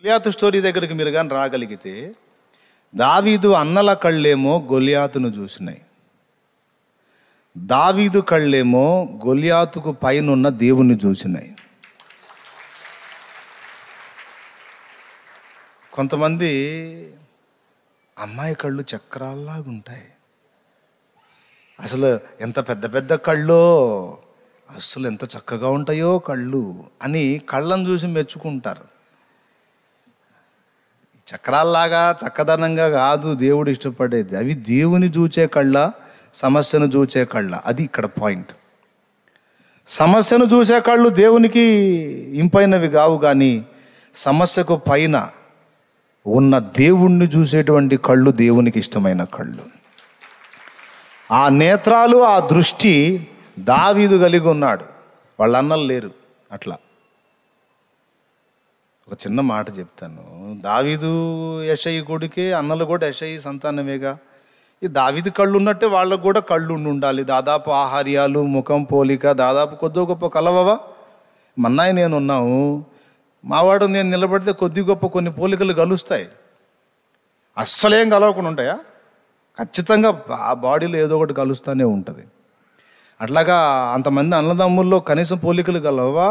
గొలియాతు story దగ్గరికి మీరు కానీ రాగలిగితే, దావీదు అన్నల కళ్ళేమో గొలియాతును చూసినాయి, దావీదు కళ్ళేమో గొలియాతుకు పైనున్న దేవుణ్ణి చూసినాయి. కొంతమంది అమ్మాయి కళ్ళు చక్రాల్లాగుంటాయి. అసలు ఎంత పెద్ద పెద్ద కళ్ళో, అసలు ఎంత చక్కగా ఉంటాయో కళ్ళు అని కళ్ళను చూసి మెచ్చుకుంటారు. చక్రాల్లాగా చక్కదనంగా కాదు దేవుడు ఇష్టపడేది. అవి దేవుని చూచే కళ్ళ, సమస్యను చూచే కళ్ళ, అది ఇక్కడ పాయింట్. సమస్యను చూసే కళ్ళు దేవునికి ఇంపైనవి కావు, కానీ సమస్యకు పైన ఉన్న దేవుణ్ణి చూసేటువంటి కళ్ళు దేవునికి ఇష్టమైన కళ్ళు. ఆ నేత్రాలు, ఆ దృష్టి దావీదు కలిగి ఉన్నాడు. వాళ్ళ అన్నలు లేరు. అట్లా ఒక చిన్న మాట చెప్తాను. దావీదు యెషయి కొడుకే, అన్నలు కూడా యెషయి సంతానమేగా. ఈ దావీదు కళ్ళు ఉన్నట్టే వాళ్ళకు కూడా కళ్ళు ఉండాలి. దాదాపు ఆహార్యాలు, ముఖం పోలిక దాదాపు కొద్ది గొప్ప కలవవా? మన్నాయి నేను ఉన్నాము, మావాడు నేను నిలబడితే కొద్ది గొప్ప కొన్ని పోలికలు కలుస్తాయి. అస్సలేం కలవకుండా ఉంటాయా? ఖచ్చితంగా ఆ బాడీలో ఏదో ఒకటి కలుస్తూనే ఉంటుంది. అట్లాగా అంతమంది అన్నదమ్ముల్లో కనీసం పోలికలు కలవవా?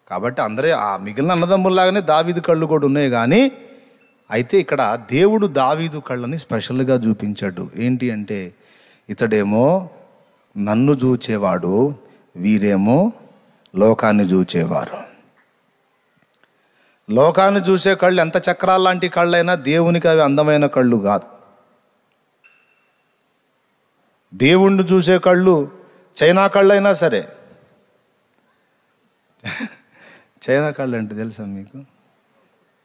కాబట్టి అందరే ఆ మిగిలిన అన్నదమ్ముల్లాగానే దావీదు కళ్ళు కూడా ఉన్నాయి. కానీ అయితే ఇక్కడ దేవుడు దావీదు కళ్ళని స్పెషల్గా చూపించాడు. ఏంటి అంటే, ఇతడేమో నన్ను చూచేవాడు, వీరేమో లోకాన్ని చూచేవారు. లోకాన్ని చూసే కళ్ళు ఎంత చక్రాల లాంటి కళ్ళైనా దేవునికి అవి అందమైన కళ్ళు కాదు. దేవుణ్ణి చూసే కళ్ళు చైనా కళ్ళైనా సరే. చైనా కళ్ళు అంటే తెలుసా మీకు?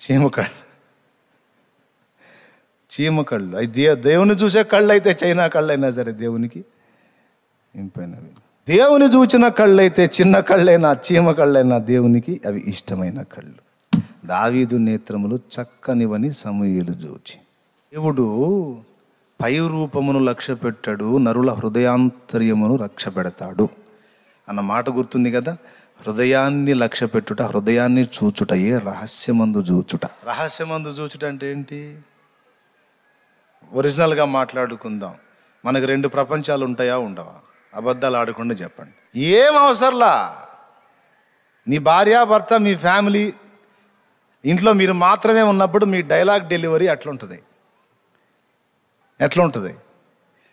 చీమకళ్ళు. చీమకళ్ళు అవి దేవుని చూసే కళ్ళు అయితే చైనా కళ్ళైనా సరే దేవునికి ఇంపైనవి. దేవుని చూచిన కళ్ళు అయితే చిన్న కళ్ళైనా చీమ కళ్ళైనా దేవునికి అవి ఇష్టమైన కళ్ళు. దావీదు నేత్రములు చక్కనివని సమూయేలు చూచి. దేవుడు పై రూపమును లక్ష్య పెట్టాడు, నరుల హృదయాంతర్యమును రక్ష పెడతాడు అన్న మాట గుర్తుంది కదా. హృదయాన్ని లక్ష్య పెట్టుట, హృదయాన్ని చూచుటయే రహస్యమందు చూచుట. రహస్యమందు చూచుట అంటే ఏంటి? ఒరిజినల్గా మాట్లాడుకుందాం. మనకు రెండు ప్రపంచాలు ఉంటాయా, ఉండవా? అబద్ధాలు ఆడకుండా చెప్పండి. ఏం అవసరంలా, మీ భార్య, భర్త, మీ ఫ్యామిలీ ఇంట్లో మీరు మాత్రమే ఉన్నప్పుడు మీ డైలాగ్ డెలివరీ ఎట్లుంటుంది?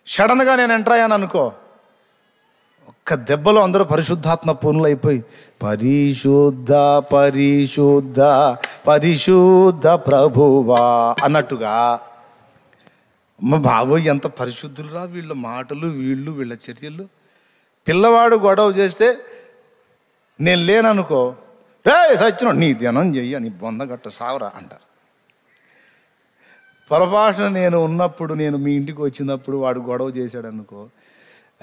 సడన్గా నేను ఎంటర్ అయ్యాను అనుకో, ఒక్క దెబ్బలో అందరూ పరిశుద్ధాత్మ పూర్ణులు అయిపోయి పరిశుద్ధ పరిశుద్ధ పరిశుద్ధ ప్రభువా అన్నట్టుగా, అమ్మ బాబోయ్ ఎంత పరిశుద్ధులు రా వీళ్ళ మాటలు, వీళ్ళ చర్యలు. పిల్లవాడు గొడవ చేస్తే నేను లేననుకో, రే సచ్చిన నీ ధ్యానం చెయ్య, నీ బొంద గట్ట సావరా అంటారు. పొరపాటున నేను ఉన్నప్పుడు, నేను మీ ఇంటికి వచ్చినప్పుడు వాడు గొడవ చేశాడు అనుకో,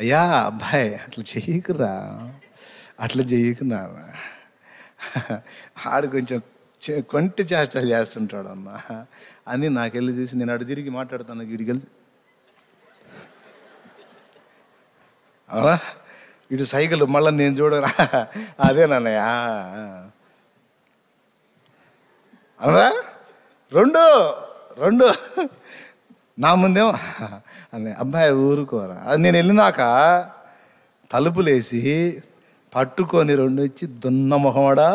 అయ్యా అబ్బాయి అట్లా చెయ్యకురా, అట్లా చెయ్యకున్నా. ఆడు కొంచెం కొంటి చేష్టలు చేస్తుంటాడు అన్న అని నాకెళ్ళి చూసి నేను అటు తిరిగి మాట్లాడతాను. వీడికెళ్ళి అవునా, ఇటు సైకిల్ మళ్ళీ నేను చూడరా, అదేనన్నయ్య అనరా, రెండు నా ముందేమో అన్నయ్య అబ్బాయి ఊరుకోరా. అది నేను వెళ్ళినాక తలుపులేసి పట్టుకొని రెండు ఇచ్చి, దున్న మొహమడా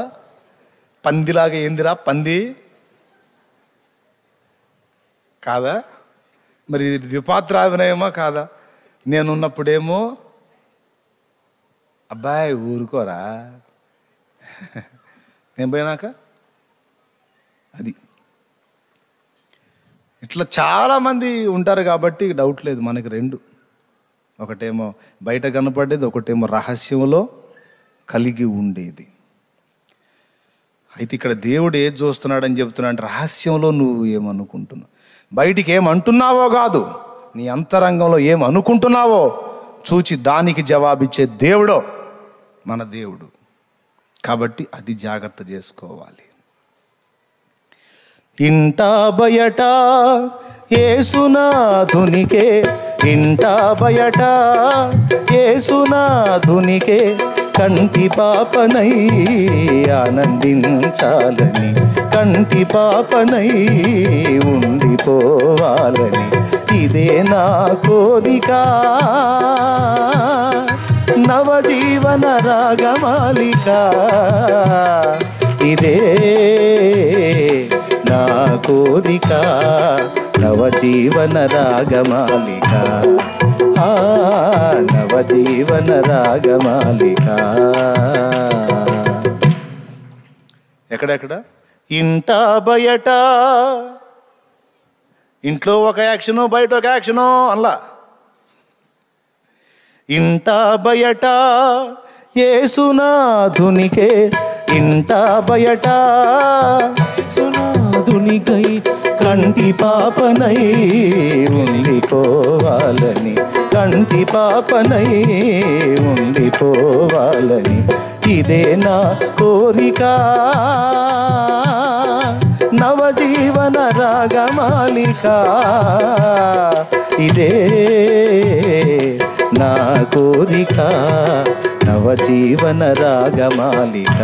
పందిలాగా, ఏందిరా పంది కాదా? మరి ఇది ద్విపాత్రాభినయమా కాదా? నేనున్నప్పుడేమో అబ్బాయి ఊరుకోరా, నేను పోయినాక అది. ఇట్లా చాలామంది ఉంటారు కాబట్టి డౌట్ లేదు మనకి. రెండు, ఒకటేమో బయట కనపడేది, ఒకటేమో రహస్యంలో కలిగి ఉండేది. అయితే ఇక్కడ దేవుడు ఏది చూస్తున్నాడని చెప్తున్నా అంటే, రహస్యంలో నువ్వు ఏమనుకుంటున్నావు, బయటికి ఏమంటున్నావో కాదు, నీ అంతరంగంలో ఏమనుకుంటున్నావో చూచి దానికి జవాబిచ్చే దేవుడో మన దేవుడు. కాబట్టి అది జాగ్రత్త చేసుకోవాలి. ఇంటా బయట యేసునాథునికే, ఇంటా బయట యేసునాథునికే కంటి పాపనై ఆనందించాలని, కంటి పాపనై ఉండిపోవాలని, ఇదే నా కోరిక. నవజీవన రాగమాలిక, ఇదే నా కోరిక. నవజీవన రాగమాలిక, నవజీవన రాగమాలిక. ఎక్కడెక్కడ? ఇంట బయట. ఇంట్లో ఒక యాక్షను, బయట ఒక యాక్షను అలా. ఇంట బయట యేసునాథునికే, ఇంట బయట యేసునాథునికై కంటి పాపనై ఉండిపోవాలని, కంటి పాపనై ఉండిపోవాలని, ఇదే నా కోరిక. నవజీవన రాగమాలిక, ఇదే నా కోరిక. నవజీవన రాగమాలిక,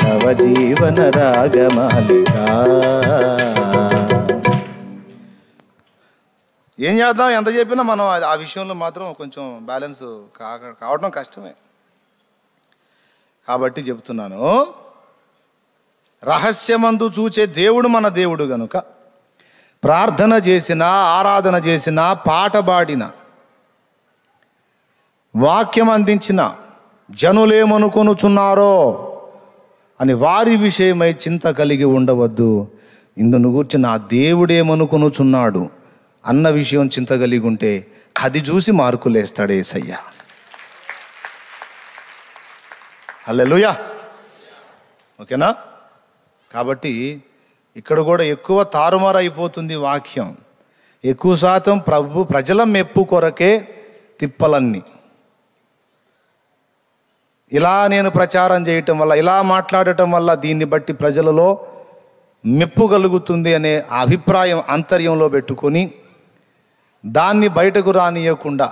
నవజీవన రాగమాలిక. ఏం చేద్దాం? ఎంత చెప్పినా మనం ఆ విషయంలో మాత్రం కొంచెం బ్యాలెన్స్ కావడం కష్టమే. కాబట్టి చెప్తున్నాను, రహస్యమందు చూచే దేవుడు మన దేవుడు గనుక ప్రార్థన చేసినా, ఆరాధన చేసినా, పాట పాడిన, వాక్యం అందించిన జనులేమనుకొనుచున్నారో అని వారి విషయమై చింత కలిగి ఉండవద్దు. ఇందును గూర్చి నా దేవుడేమనుకొనుచున్నాడు అన్న విషయం చింత కలిగి ఉంటే అది చూసి మార్కులేస్తాడు యేసయ్య. హల్లెలూయా. ఓకేనా? కాబట్టి ఇక్కడ కూడా ఎక్కువ తారుమారు అయిపోతుంది వాక్యం. ఎక్కువ శాతం ప్రజల మెప్పు కొరకే తిప్పలన్నీ. ఇలా నేను ప్రచారం చేయటం వల్ల, ఇలా మాట్లాడటం వల్ల దీన్ని బట్టి ప్రజలలో మెప్పు కలుగుతుంది అనే అభిప్రాయం అంతర్యంలో పెట్టుకొని దాన్ని బయటకు రానియకుండా,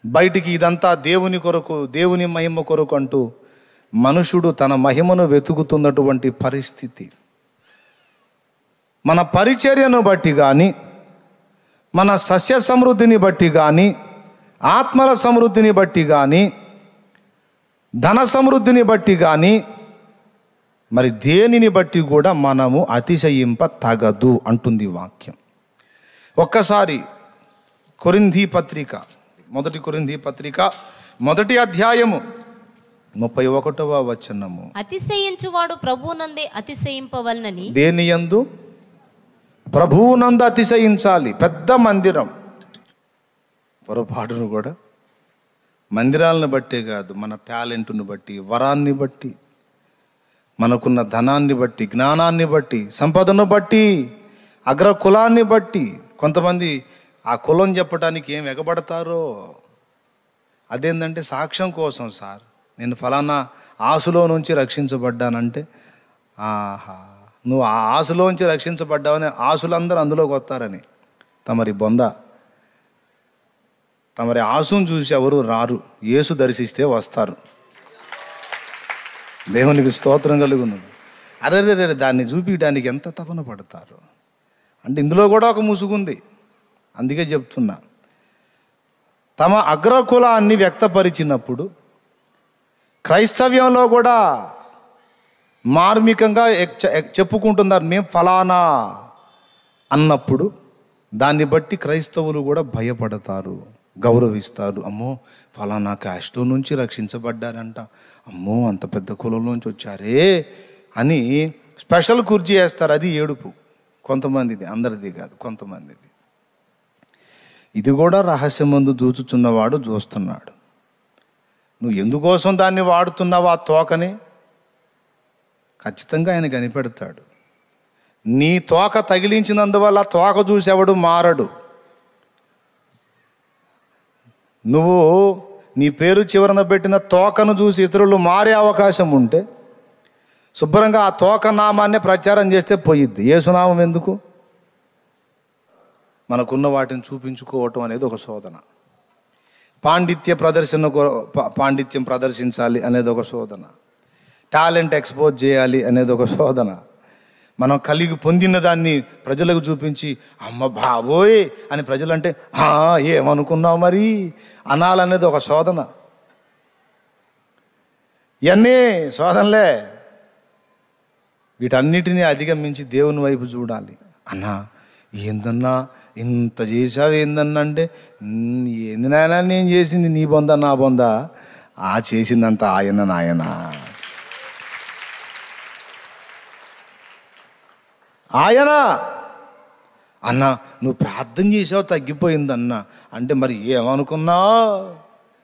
బయటికి ఇదంతా దేవుని కొరకు, దేవుని మహిమ కొరకు అంటూ మనుషుడు తన మహిమను వెతుకుతున్నటువంటి పరిస్థితి. మన పరిచర్యను బట్టి కానీ, మన సస్య సమృద్ధిని బట్టి కానీ, ఆత్మల సమృద్ధిని బట్టి కానీ, ధన సమృద్ధిని బట్టి కానీ, మరి దేనిని బట్టి కూడా మనము అతిశయింప తగదు అంటుంది వాక్యం. ఒక్కసారి కొరింథీ పత్రిక, మొదటి కొరింథీ పత్రిక 1వ అధ్యాయము 31వ వచనము. అతిశయించువాడు ప్రభువునందే అతిశయింపవలనని. దేని యందు? ప్రభువునందు అతిశయించాలి. పెద్ద మందిరం, పొరపాటును కూడా మందిరాలను బట్టే కాదు, మన టాలెంట్ను బట్టి, వరాన్ని బట్టి, మనకున్న ధనాన్ని బట్టి, జ్ఞానాన్ని బట్టి, సంపదను బట్టి, అగ్ర కులాన్ని బట్టి. కొంతమంది ఆ కులం చెప్పడానికి ఏం ఎగబడతారో. అదేంటంటే సాక్ష్యం కోసం, సార్ నేను ఫలానా ఆశలో నుంచి రక్షించబడ్డానంటే, ఆహా నువ్వు ఆ ఆశలోంచి రక్షించబడ్డావని ఆశలందరూ అందులోకి వస్తారని. తమరి బొంద, తమరి ఆశను చూసి ఎవరు రారు, యేసు దర్శిస్తే వస్తారు. దేవునికి స్తోత్రం కలుగును. అరే దాన్ని చూపించడానికి ఎంత తపన పడతారు అంటే ఇందులో కూడా ఒక ముసుగుంది. అందుకే చెప్తున్నా, తమ అగ్రకులాన్ని వ్యక్తపరిచినప్పుడు క్రైస్తవ్యంలో కూడా మార్మికంగా చెప్పుకుంటున్నారు, మేము ఫలానా అన్నప్పుడు దాన్ని బట్టి క్రైస్తవులు కూడా భయపడతారు, గౌరవిస్తారు. అమ్మో ఫలానా క్యాస్ట్లో నుంచి రక్షించబడ్డారంట, అమ్మో అంత పెద్ద కులంలోంచి వచ్చారే అని స్పెషల్ కుర్చీ వేస్తారు. అది ఏడుపు కొంతమందిది, అందరిది కాదు, కొంతమందిది. ఇది కూడా రహస్యమందు దూచుచున్నవాడు చూస్తున్నాడు. నువ్వు ఎందుకోసం దాన్ని వాడుతున్నావు ఆ తోకని ఖచ్చితంగా ఆయన కనిపెడతాడు. నీ తోక తగిలించినందువల్ల తోక చూసేవాడు మారడు. నువ్వు నీ పేరు చివరన పెట్టిన తోకను చూసి ఇతరులు మారే అవకాశం ఉంటే శుభ్రంగా ఆ తోక నామాన్ని ప్రచారం చేస్తే పోయిద్ది. యేసునామం ఎందుకు? మనకున్న వాటిని చూపించుకోవటం అనేది ఒక శోధన. పాండిత్యం ప్రదర్శించాలి అనేది ఒక శోధన, టాలెంట్ ఎక్స్పోజ్ చేయాలి అనేది ఒక శోధన, మనం కలిగి పొందిన దాన్ని ప్రజలకు చూపించి అమ్మ బాబోయ్ అని ప్రజలంటే ఏమనుకున్నావు మరి అనాలనేది ఒక శోధన. ఇవన్నీ శోధనలే. వీటన్నిటినీ అధిగమించి దేవుని వైపు చూడాలి. అన్నా ఏందన్నా ఇంత చేసావు ఏందన్నా అంటే, ఏంది నాయన నేను చేసింది నీ బొందా నా బొందా, చేసిందంతా ఆయన నాయన. ఆయన అన్న నువ్వు ప్రార్థన చేసావు తగ్గిపోయిందన్నా అంటే మరి ఏమనుకున్నావు?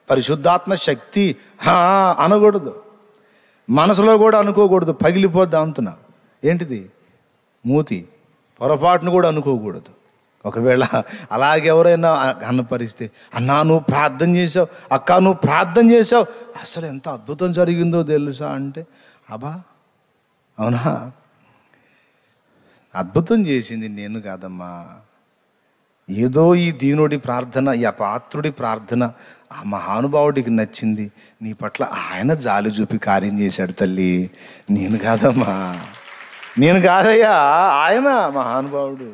పరిశుద్ధాత్మ శక్తి అనకూడదు, మనసులో కూడా అనుకోకూడదు, పగిలిపోద్ది అంటున్నా. ఏంటిది? మూతి. పొరపాటును కూడా అనుకోకూడదు. ఒకవేళ అలాగే ఎవరైనా కనపరిస్తే, అన్నా నువ్వు ప్రార్థన చేసావు, అక్క నువ్వు ప్రార్థన చేసావు, అసలు ఎంత అద్భుతం జరిగిందో తెలుసా అంటే, అబ్బా అవునా, అద్భుతం చేసింది నేను కాదమ్మా, ఏదో ఈ దీనుడి ప్రార్థన, ఈ అపాత్రుడి ప్రార్థన ఆ మహానుభావుడికి నచ్చింది, నీ పట్ల ఆయన జాలి చూపి కార్యం చేశాడు తల్లి, నేను కాదమ్మా, నేను కాదయ్యా, ఆయన మహానుభావుడు,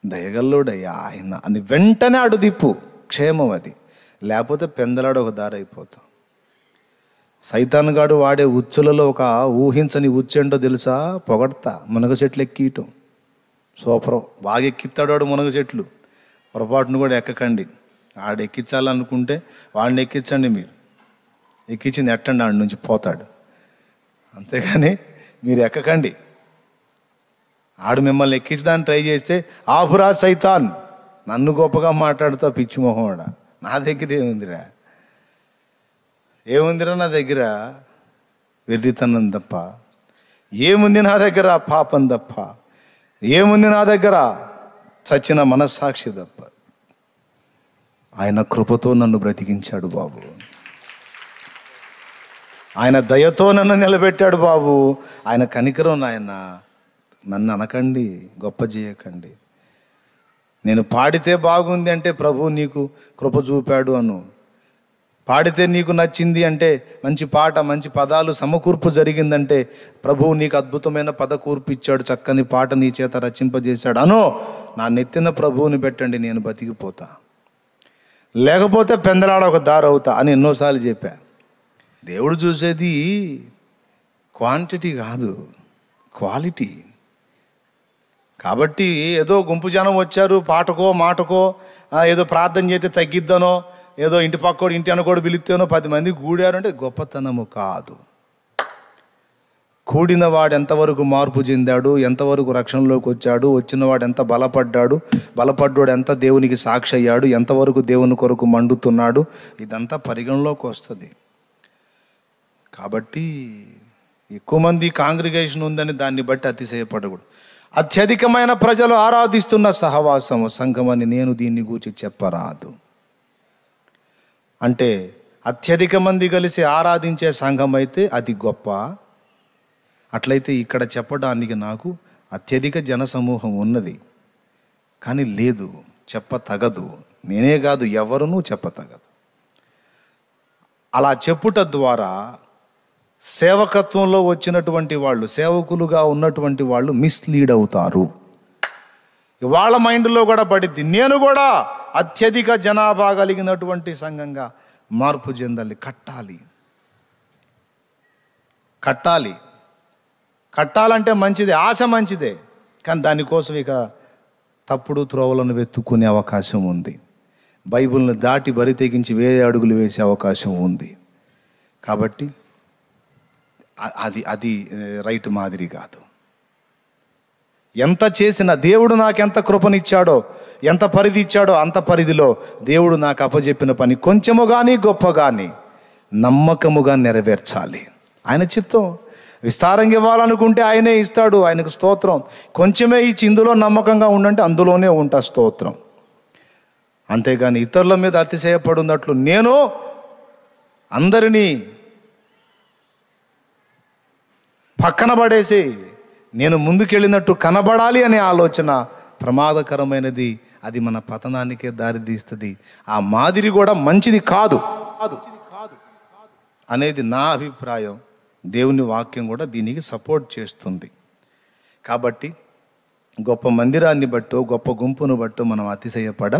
దయగల్లోడయ్యా ఆయన అని వెంటనే అడుదిప్పు, క్షేమం అది. లేకపోతే పెందలాడు ఒక దారి అయిపోతాం. సైతానుగాడు వాడే ఉచ్చులలో ఒక ఊహించని ఉచ్చేంటో తెలుసా? పొగడతా, మునగ చెట్లు ఎక్కియటం. సూపరం, బాగా ఎక్కిస్తాడు వాడు మునగ చెట్లు. పొరపాటును కూడా ఎక్కకండి. ఆడు ఎక్కించాలనుకుంటే వాడిని ఎక్కించండి, మీరు ఎక్కించింది ఎట్టండి, ఆడి నుంచి పోతాడు. అంతేగాని మీరు ఎక్కకండి. ఆడు మిమ్మల్ని ఎక్కించడానికి ట్రై చేస్తే ఆపురా సైతాన్, నన్ను గొప్పగా మాట్లాడుతావు పిచ్చి మొహమాడ, నా దగ్గర ఏముందిరా, ఏముందిరా నా దగ్గర? వెర్రితనం తప్ప ఏముంది నా దగ్గర? పాపం తప్ప ఏముంది నా దగ్గర? చచ్చిన మనస్సాక్షి తప్ప. ఆయన కృపతో నన్ను బ్రతికించాడు బాబు, ఆయన దయతో నన్ను నిలబెట్టాడు బాబు, ఆయన కనికరం. నాయన నన్ను అనకండి, గొప్ప చేయకండి. నేను పాడితే బాగుంది అంటే ప్రభు నీకు కృప చూపాడు అను. పాడితే నీకు నచ్చింది అంటే, మంచి పాట మంచి పదాలు సమకూర్పు జరిగిందంటే ప్రభువు నీకు అద్భుతమైన పదకూర్పు ఇచ్చాడు, చక్కని పాట నీ చేత రచింపజేశాడు అను. నా నెత్తిన ప్రభువుని పెట్టండి, నేను బతికిపోతా. లేకపోతే పెందలాడ ఒక దారి అవుతా అని ఎన్నోసార్లు చెప్పా. దేవుడు చూసేది క్వాంటిటీ కాదు, క్వాలిటీ. కాబట్టి ఏదో గుంపు జనం వచ్చారు, పాటకో మాటకో, ఏదో ప్రార్థన చేస్తే తగ్గిద్దనో, ఏదో ఇంటి పక్కోడు ఇంటి అనుకోడు పిలిస్తేనో 10 మంది కూడారు అంటే గొప్పతనము కాదు. కూడిన వాడు ఎంతవరకు మార్పు చెందాడు, ఎంతవరకు రక్షణలోకి వచ్చాడు, వచ్చిన వాడు ఎంత బలపడ్డాడు ఎంత దేవునికి సాక్షి అయ్యాడు, ఎంతవరకు దేవుని కొరకు మండుతున్నాడు, ఇదంతా పరిగణలోకి వస్తుంది. కాబట్టి ఎక్కువ మంది కాంగ్రిగేషన్ ఉందని దాన్ని బట్టి అతిశయపడకూడదు. అత్యధికమైన ప్రజలు ఆరాధిస్తున్న సహవాసము సంఘమని నేను దీన్ని గూర్చి చెప్పరాదు. అంటే అత్యధిక మంది కలిసి ఆరాధించే సంఘం అయితే అది గొప్ప. అట్లయితే ఇక్కడ చెప్పడానికి నాకు అత్యధిక జనసమూహం ఉన్నది, కానీ లేదు, చెప్పతగదు. నేనే కాదు, ఎవరునూ చెప్పతగదు. అలా చెప్పుట ద్వారా సేవకత్వంలో వచ్చినటువంటి వాళ్ళు, సేవకులుగా ఉన్నటువంటి వాళ్ళు మిస్లీడ్ అవుతారు. వాళ్ళ మైండ్లో కూడా పడిద్ది, నేను కూడా అత్యధిక జనాభా కలిగినటువంటి సంఘంగా మార్పు చెందాలి, కట్టాలంటే మంచిదే, ఆశ మంచిదే, కానీ దానికోసం ఇక తప్పుడు త్రోవలను వెతుక్కునే అవకాశం ఉంది. బైబిల్ని దాటి బరి తెగించి వేరే అడుగులు వేసే అవకాశం ఉంది. కాబట్టి అది రైట్ మాదిరి కాదు. ఎంత చేసినా దేవుడు నాకెంత కృపనిచ్చాడో, ఎంత పరిధి ఇచ్చాడో అంత పరిధిలో దేవుడు నాకు అప్పచెప్పిన పని కొంచెము కానీ గొప్ప కానీ నమ్మకముగా నెరవేర్చాలి. ఆయన చిత్తం. విస్తారంగా ఇవ్వాలనుకుంటే ఆయనే ఇస్తాడు, ఆయనకు స్తోత్రం. కొంచెమే ఇచ్చి ఇందులో నమ్మకంగా ఉండంటే అందులోనే ఉంటా, స్తోత్రం. అంతేగాని ఇతరుల మీద అతిశయపడున్నట్లు నేను అందరినీ పక్కన పడేసి నేను ముందుకెళ్ళినట్టు కనబడాలి అనే ఆలోచన ప్రమాదకరమైనది. అది మన పతనానికే దారితీస్తుంది. ఆ మాదిరి కూడా మంచిది కాదు అనేది నా అభిప్రాయం. దేవుని వాక్యం కూడా దీనికి సపోర్ట్ చేస్తుంది. కాబట్టి గొప్ప మందిరాన్ని బట్టో గొప్ప గుంపును బట్టో మనం అతిశయపడ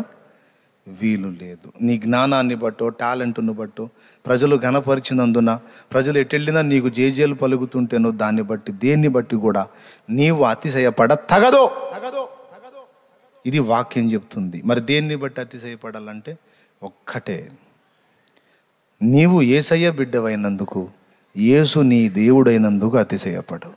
వీలు లేదు. నీ జ్ఞానాన్ని బట్టో టాలెంట్ను బట్టో ప్రజలు ఘనపరిచినందున ప్రజలు ఎటెళ్ళినా నీకు జేజేలు పలుకుతుంటేనో దాన్ని బట్టి దేన్ని బట్టి కూడా నీవు అతిశయపడ తగదో. ఇది వాక్యం చెప్తుంది. మరి దేన్ని బట్టి అతిశయపడాలంటే ఒక్కటే, నీవు యేసయ్య బిడ్డవైనందుకు, యేసు నీ దేవుడైనందుకు అతిశయపడు.